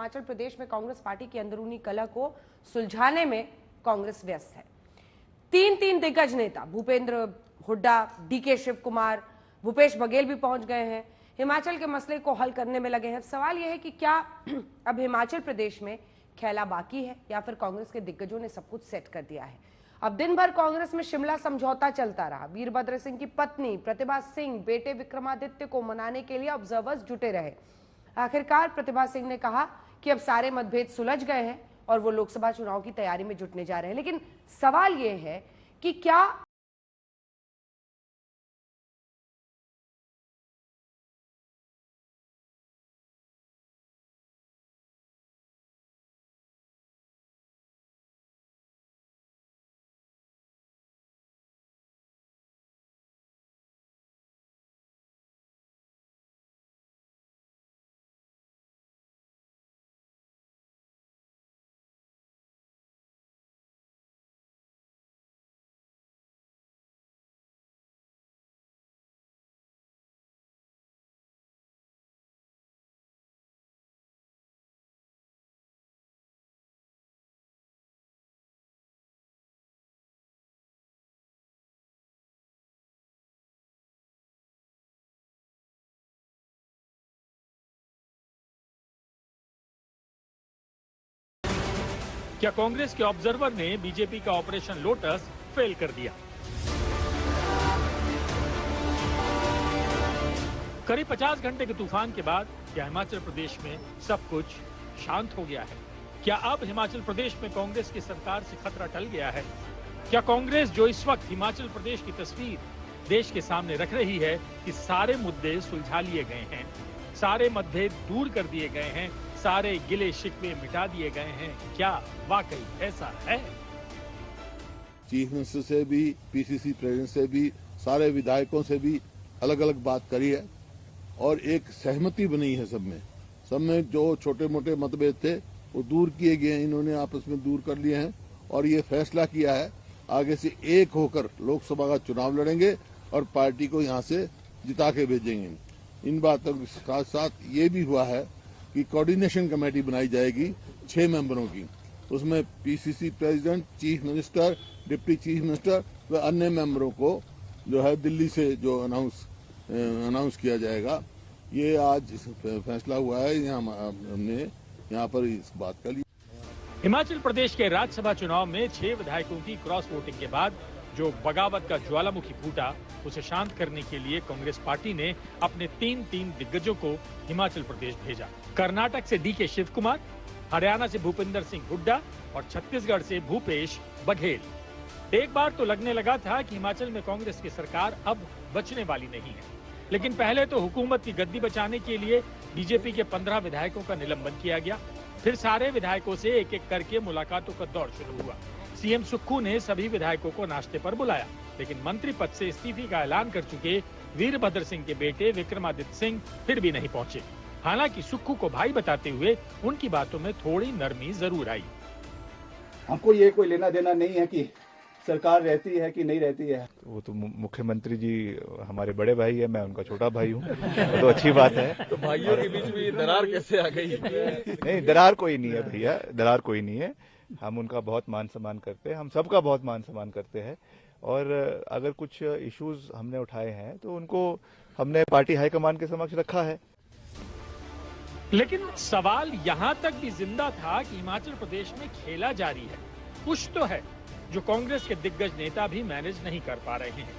हिमाचल प्रदेश में कांग्रेस पार्टी की अंदरूनी कलह को सुलझाने में कांग्रेस व्यस्त है। तीन दिग्गज नेता भूपेंद्र हुड्डा, डीके शिव कुमार, भूपेश बघेल भी पहुंच गए हैं, हिमाचल के मसले को हल करने में लगे हैं। सवाल यह है कि क्या अब हिमाचल प्रदेश में खेला बाकी है या फिर कांग्रेस के दिग्गजों ने सब कुछ सेट कर दिया है। अब दिन भर कांग्रेस में शिमला समझौता चलता रहा। वीरभद्र सिंह की पत्नी प्रतिभा सिंह बेटे विक्रमादित्य को मनाने के लिए ऑब्जर्वर्स जुटे रहे। आखिरकार प्रतिभा सिंह ने कहा कि अब सारे मतभेद सुलझ गए हैं और वो लोकसभा चुनाव की तैयारी में जुटने जा रहे हैं। लेकिन सवाल ये है कि क्या क्या कांग्रेस के ऑब्जर्वर ने बीजेपी का ऑपरेशन लोटस फेल कर दिया? करीब 50 घंटे के तूफान के बाद क्या हिमाचल प्रदेश में सब कुछ शांत हो गया है? क्या अब हिमाचल प्रदेश में कांग्रेस की सरकार से खतरा टल गया है? क्या कांग्रेस जो इस वक्त हिमाचल प्रदेश की तस्वीर देश के सामने रख रही है कि सारे मुद्दे सुलझा लिए गए हैं, सारे मतभेद दूर कर दिए गए हैं, सारे गिले शिकवे मिटा दिए गए हैं, क्या वाकई ऐसा है? चीफ मिनिस्टर से भी, पीसीसी प्रेसिडेंट से भी, सारे विधायकों से भी अलग अलग बात करी है और एक सहमति बनी है। सब में जो छोटे मोटे मतभेद थे वो दूर किए गए हैं, इन्होंने आपस में दूर कर लिए हैं और ये फैसला किया है आगे से एक होकर लोकसभा का चुनाव लड़ेंगे और पार्टी को यहाँ से जिता के भेजेंगे। इन बातों के साथ साथ ये भी हुआ है कि कोऑर्डिनेशन कमेटी बनाई जाएगी 6 मेंबरों की। उसमें PCC president, chief minister, deputy chief minister व अन्य मेंबरों को जो है दिल्ली से जो अनाउंस किया जाएगा। ये आज फैसला हुआ है, हमने यहाँ पर इस बात का लिया। हिमाचल प्रदेश के राज्यसभा चुनाव में 6 विधायकों की क्रॉस वोटिंग के बाद जो बगावत का ज्वालामुखी फूटा, उसे शांत करने के लिए कांग्रेस पार्टी ने अपने तीन दिग्गजों को हिमाचल प्रदेश भेजा। कर्नाटक से डीके शिव कुमार, हरियाणा से भूपेंद्र सिंह हुड्डा और छत्तीसगढ़ से भूपेश बघेल। एक बार तो लगने लगा था कि हिमाचल में कांग्रेस की सरकार अब बचने वाली नहीं है, लेकिन पहले तो हुकूमत की गद्दी बचाने के लिए बीजेपी के 15 विधायकों का निलंबन किया गया। फिर सारे विधायकों से एक एक करके मुलाकातों का दौर शुरू हुआ। सीएम सुक्खू ने सभी विधायकों को नाश्ते पर बुलाया, लेकिन मंत्री पद से इस्तीफे का ऐलान कर चुके वीरभद्र सिंह के बेटे विक्रमादित्य सिंह फिर भी नहीं पहुंचे। हालांकि सुक्खू को भाई बताते हुए उनकी बातों में थोड़ी नरमी जरूर आई। हमको ये कोई लेना देना नहीं है कि सरकार रहती है कि नहीं रहती है। वो तो मुख्यमंत्री जी हमारे बड़े भाई है, मैं उनका छोटा भाई हूँ, तो अच्छी बात है। तो भाइयों के बीच में दरार कैसे आ गई? नहीं, दरार कोई नहीं है भैया, दरार कोई नहीं है। हम उनका बहुत मान सम्मान करते हैं, हम सबका बहुत मान सम्मान करते हैं और अगर कुछ इश्यूज हमने उठाए हैं तो उनको हमने पार्टी हाईकमान के समक्ष रखा है। लेकिन सवाल यहां तक भी जिंदा था कि हिमाचल प्रदेश में खेला जारी है। कुछ तो है जो कांग्रेस के दिग्गज नेता भी मैनेज नहीं कर पा रहे हैं।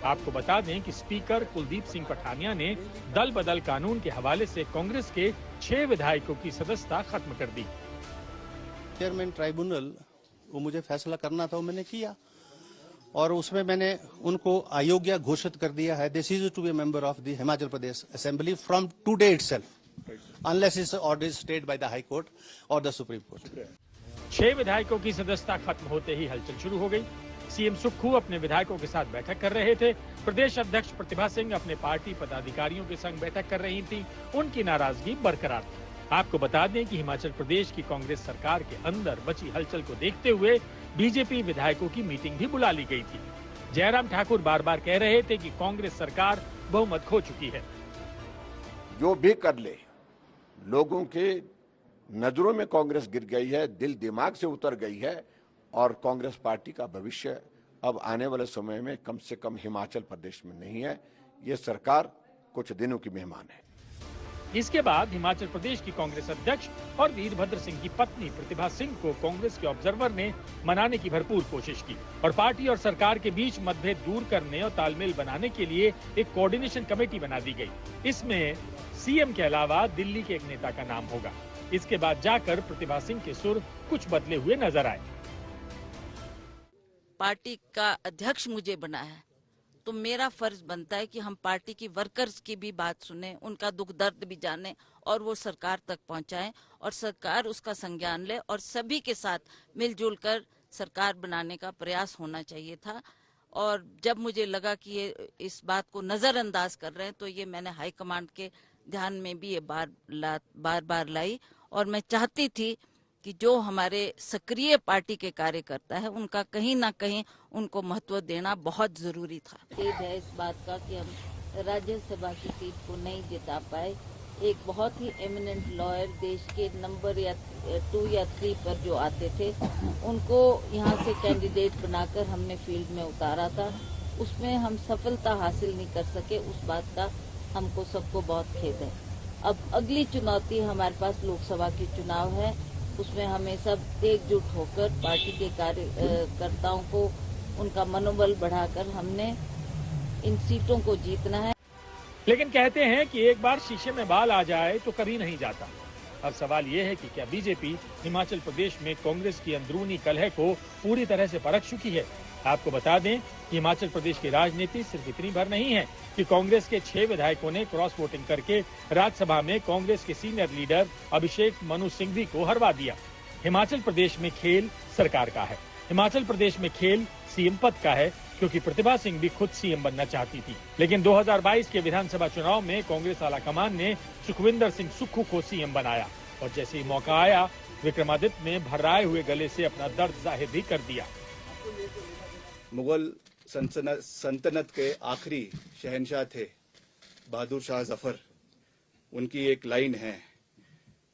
आपको बता दें कि स्पीकर कुलदीप सिंह पठानिया ने दल बदल कानून के हवाले से कांग्रेस के 6 विधायकों की सदस्यता खत्म कर दी। चेयरमैन ट्राइब्यूनल वो मुझे फैसला करना था, वो मैंने किया और उसमें मैंने उनको अयोग्य घोषित कर दिया है। This is to be member of the Himachal Pradesh assembly from today itself unless it's order stayed by the high court और द सुप्रीम कोर्ट। 6 विधायकों की सदस्यता खत्म होते ही हलचल शुरू हो गई। सीएम सुक्खू अपने विधायकों के साथ बैठक कर रहे थे। प्रदेश अध्यक्ष प्रतिभा सिंह अपने पार्टी पदाधिकारियों के संग बैठक कर रही थी। उनकी नाराजगी बरकरार थी। आपको बता दें कि हिमाचल प्रदेश की कांग्रेस सरकार के अंदर मची हलचल को देखते हुए बीजेपी विधायकों की मीटिंग भी बुला ली गई थी। जयराम ठाकुर बार बार कह रहे थे कि कांग्रेस सरकार बहुमत खो चुकी है। जो भी कर ले, लोगों के नजरों में कांग्रेस गिर गई है, दिल दिमाग से उतर गई है और कांग्रेस पार्टी का भविष्य अब आने वाले समय में कम से कम हिमाचल प्रदेश में नहीं है। ये सरकार कुछ दिनों की मेहमान है। इसके बाद हिमाचल प्रदेश की कांग्रेस अध्यक्ष और वीरभद्र सिंह की पत्नी प्रतिभा सिंह को कांग्रेस के ऑब्जर्वर ने मनाने की भरपूर कोशिश की और पार्टी और सरकार के बीच मतभेद दूर करने और तालमेल बनाने के लिए एक कोऑर्डिनेशन कमेटी बना दी गई। इसमें सीएम के अलावा दिल्ली के एक नेता का नाम होगा। इसके बाद जाकर प्रतिभा सिंह के सुर कुछ बदले हुए नजर आए। पार्टी का अध्यक्ष मुझे बनाया तो मेरा फर्ज बनता है कि हम पार्टी की वर्कर्स की भी बात सुने, उनका दुख दर्द भी जाने और वो सरकार तक पहुंचाएं और सरकार उसका संज्ञान ले और सभी के साथ मिलजुल कर सरकार बनाने का प्रयास होना चाहिए था। और जब मुझे लगा कि ये इस बात को नजरअंदाज कर रहे हैं तो ये मैंने हाईकमांड के ध्यान में भी ये बार लाई और मैं चाहती थी कि जो हमारे सक्रिय पार्टी के कार्यकर्ता है उनका कहीं ना कहीं उनको महत्व देना बहुत जरूरी था। खेद है इस बात का कि हम राज्यसभा की सीट को नहीं जिता पाए। एक बहुत ही एमिनेंट लॉयर देश के नंबर 2 या 3 पर जो आते थे उनको यहाँ से कैंडिडेट बनाकर हमने फील्ड में उतारा था, उसमें हम सफलता हासिल नहीं कर सके। उस बात का हमको सबको बहुत खेद है। अब अगली चुनौती हमारे पास लोकसभा की चुनाव है, उसमें हमें सब एकजुट होकर पार्टी के कार्यकर्ताओं को उनका मनोबल बढ़ाकर हमने इन सीटों को जीतना है। लेकिन कहते हैं कि एक बार शीशे में बाल आ जाए तो कभी नहीं जाता। अब सवाल ये है कि क्या बीजेपी हिमाचल प्रदेश में कांग्रेस की अंदरूनी कलह को पूरी तरह से परख चुकी है। आपको बता दें कि हिमाचल प्रदेश की राजनीति सिर्फ इतनी भर नहीं है कि कांग्रेस के 6 विधायकों ने क्रॉस वोटिंग करके राज्यसभा में कांग्रेस के सीनियर लीडर अभिषेक मनु सिंघवी को हरवा दिया। हिमाचल प्रदेश में खेल सरकार का है। हिमाचल प्रदेश में खेल सीएम पद का है, क्योंकि प्रतिभा सिंह भी खुद सीएम बनना चाहती थी। लेकिन 2022 के विधानसभा चुनाव में कांग्रेस आलाकमान ने सुखविंदर सिंह सुक्खू को सीएम बनाया और जैसे ही मौका आया विक्रमादित्य ने भर्राए हुए गले से अपना दर्द जाहिर भी कर दिया। मुगल सल्तनत के आखिरी शहंशाह थे बहादुर शाह जफर। उनकी एक लाइन है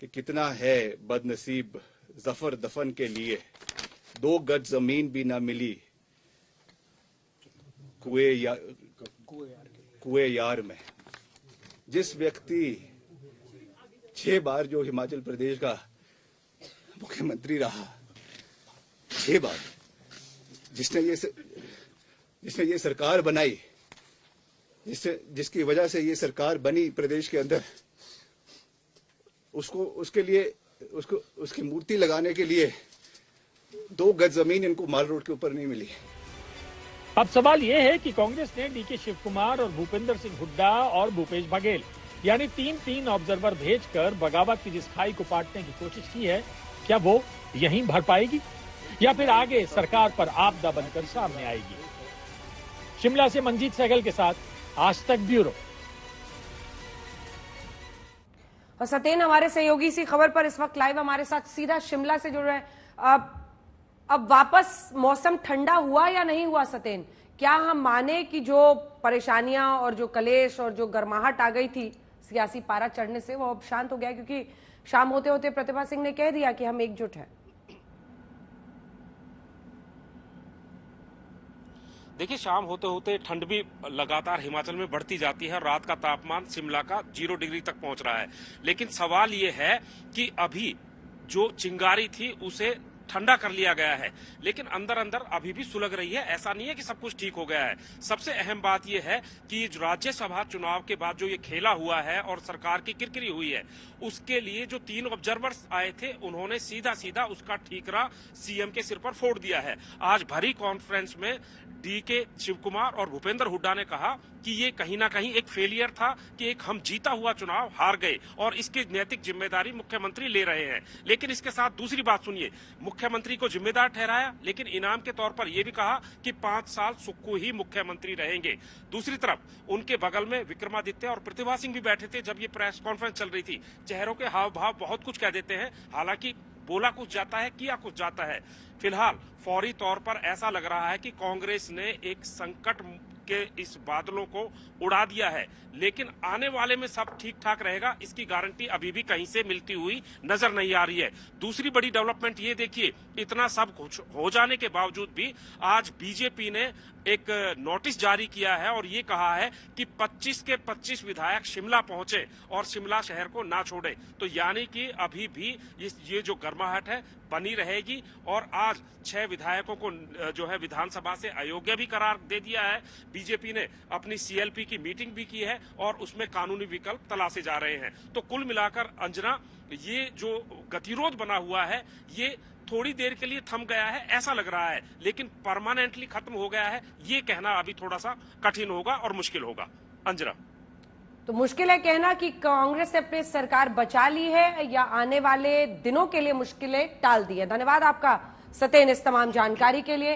कि कितना है बदनसीब जफर दफन के लिए, 2 गज जमीन भी ना मिली कुएं यार में। जिस व्यक्ति 6 बार जो हिमाचल प्रदेश का मुख्यमंत्री रहा, 6 बार, जिसने ये सरकार बनाई, जिसकी वजह से ये सरकार बनी प्रदेश के अंदर, उसकी मूर्ति लगाने के लिए 2 गज जमीन इनको माल रोड के ऊपर नहीं मिली। अब सवाल ये है कि कांग्रेस ने डीके शिव कुमार और भूपेंद्र सिंह हुड्डा और भूपेश बघेल यानी 3 ऑब्जर्वर भेजकर बगावत की जिस खाई को पाटने की कोशिश की है, क्या वो यहीं भर पाएगी या फिर आगे सरकार पर आपदा बनकर सामने आएगी। शिमला से मंजीत सहगल के साथ आज तक ब्यूरो। और सतेन हमारे सहयोगी इसी खबर पर इस वक्त लाइव हमारे साथ सीधा शिमला से जुड़ रहे हैं। अब वापस मौसम ठंडा हुआ या नहीं हुआ सतेन? क्या हम माने कि जो परेशानियां और जो कलेश और जो गर्माहट आ गई थी सियासी पारा चढ़ने से, वो अब शांत हो गया? क्योंकि शाम होते होते प्रतिभा सिंह ने कह दिया कि हम एकजुट हैं। देखिए, शाम होते होते ठंड भी लगातार हिमाचल में बढ़ती जाती है। रात का तापमान शिमला का 0 डिग्री तक पहुंच रहा है। लेकिन सवाल ये है कि अभी जो चिंगारी थी उसे ठंडा कर लिया गया है, लेकिन अंदर अंदर अभी भी सुलग रही है। ऐसा नहीं है कि सब कुछ ठीक हो गया है। सबसे अहम बात यह है कि राज्यसभा चुनाव के बाद जो ये खेला हुआ है और सरकार की किरकिरी हुई है, उसके लिए जो 3 ऑब्जर्वर्स आए थे उन्होंने सीधा सीधा उसका ठीकरा सीएम के सिर पर फोड़ दिया है। आज भरी कॉन्फ्रेंस में डीके शिव कुमार और भूपेंद्र हुड्डा ने कहा कि ये कहीं ना कहीं एक फेलियर था, कि एक हम जीता हुआ चुनाव हार गए और इसकी नैतिक जिम्मेदारी मुख्यमंत्री ले रहे हैं। लेकिन इसके साथ दूसरी बात सुनिए, मुख्यमंत्री को जिम्मेदार ठहराया, लेकिन इनाम के तौर पर यह भी कहा कि 5 साल सुक्खू ही मुख्यमंत्री रहेंगे। दूसरी तरफ उनके बगल में विक्रमादित्य और प्रतिभा सिंह भी बैठे थे जब ये प्रेस कॉन्फ्रेंस चल रही थी। चेहरों के हाव भाव बहुत कुछ कह देते हैं, हालांकि बोला कुछ जाता है, किया कुछ जाता है। फिलहाल फौरी तौर पर ऐसा लग रहा है कि कांग्रेस ने एक संकट के इस बादलों को उड़ा दिया है, लेकिन आने वाले में सब ठीक ठाक रहेगा इसकी गारंटी अभी भी कहीं से मिलती हुई नजर नहीं आ रही है। दूसरी बड़ी डेवलपमेंट ये देखिए, इतना सब कुछ हो जाने के बावजूद भी आज बीजेपी ने एक नोटिस जारी किया है और ये कहा है कि 25 के 25 विधायक शिमला पहुंचे और शिमला शहर को ना छोड़े। तो यानी कि अभी भी ये जो गर्माहट है बनी रहेगी और आज 6 विधायकों को जो है विधानसभा से अयोग्य भी करार दे दिया है। बीजेपी ने अपनी सीएलपी की मीटिंग भी की है और उसमें कानूनी विकल्प तलाशे जा रहे हैं। तो कुल मिलाकर अंजना, ये जो गतिरोध बना हुआ है ये थोड़ी देर के लिए थम गया है ऐसा लग रहा है, लेकिन परमानेंटली खत्म हो गया है ये कहना अभी थोड़ा सा कठिन होगा और मुश्किल होगा। अंजना, तो मुश्किल है कहना कि कांग्रेस ने अपनी सरकार बचा ली है या आने वाले दिनों के लिए मुश्किलें टाल दी है। धन्यवाद आपका सतेन इस तमाम जानकारी के लिए।